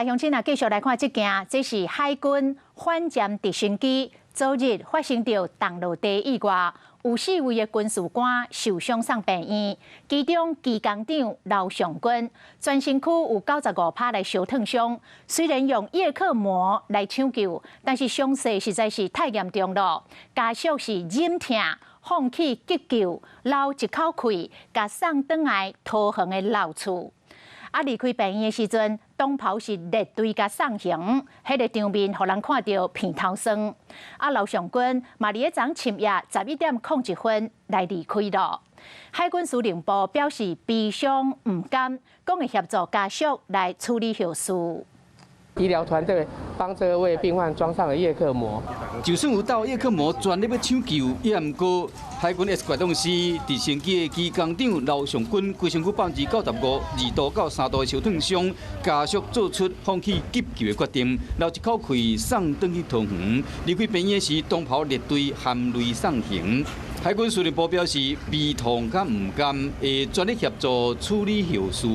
来，乡亲啊，继续来看这件，这是海军反舰直升机昨日发生着动落地意外，有4位的军事官受伤送病院，其中机工长刘尚军全身躯有95%的烧烫伤，虽然用叶克膜来抢救，但是伤势实在是太严重了，家属是忍痛放弃急救，留一口气，甲送转来桃园的老厝。离开病院的时阵，东袍是列队甲送行，迄个场面互人看到片头酸。刘尚军嘛，伫昨深夜11:01来离开了。海军司令部表示悲伤唔甘，讲会协助家属来处理后事。医疗团队帮这位病患装上了叶克膜。就算有到叶克膜全力要抢救，也毋过海军 S 机动师直升机的机工长刘尚军，规身躯95%，2度到3度的烧烫伤，家属做出放弃急救的决定，留一口气送转去桃园。离开病院时，东袍列队含泪送行。海军司令部表示，悲痛甲唔甘，会全力协助处理后事。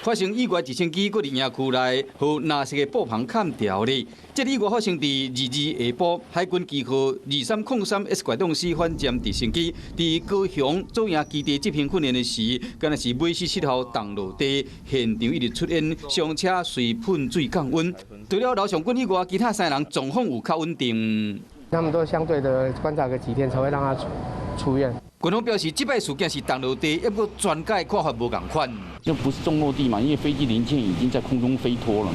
发生意外直升机，搁伫营区内，和纳色的布棚砍掉了。这意外发生伫22下晡，海军机号2303 S 机动师反舰直升机伫高雄左营基地执行训练的时，敢若是尾47号动落地，现场一直出现伤车随喷水降温。除了刘尚军以外，其他3人状况有较稳定。他们都相对的观察个几天才会让他出院。军方表示，这摆事件是动落地，也不过专家看法无共款。就不是重落地嘛，因为飞机零件已经在空中飞脱了，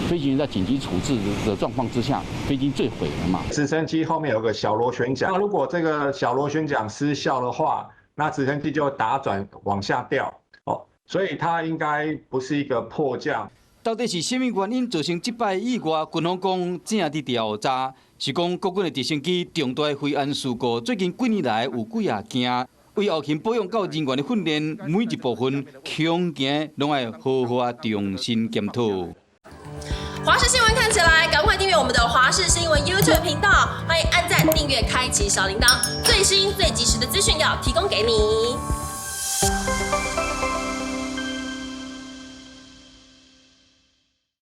飞行员在紧急处置的状况之下，飞机坠毁了嘛。直升机后面有个小螺旋桨，那如果这个小螺旋桨失效的话，那直升机就打转往下掉哦，所以它应该不是一个迫降。到底是什么原因造成这摆意外？军方讲正在调查，是讲国军的直升机重大飞安事故，最近几年来有几啊件。为后勤保养到人员的训练，每一部分恐惊拢要好好重新检讨。华视新闻看起来，赶快订阅我们的华视新闻 YouTube 频道，欢迎按赞、订阅、开启小铃铛，最新最及时的资讯要提供给你。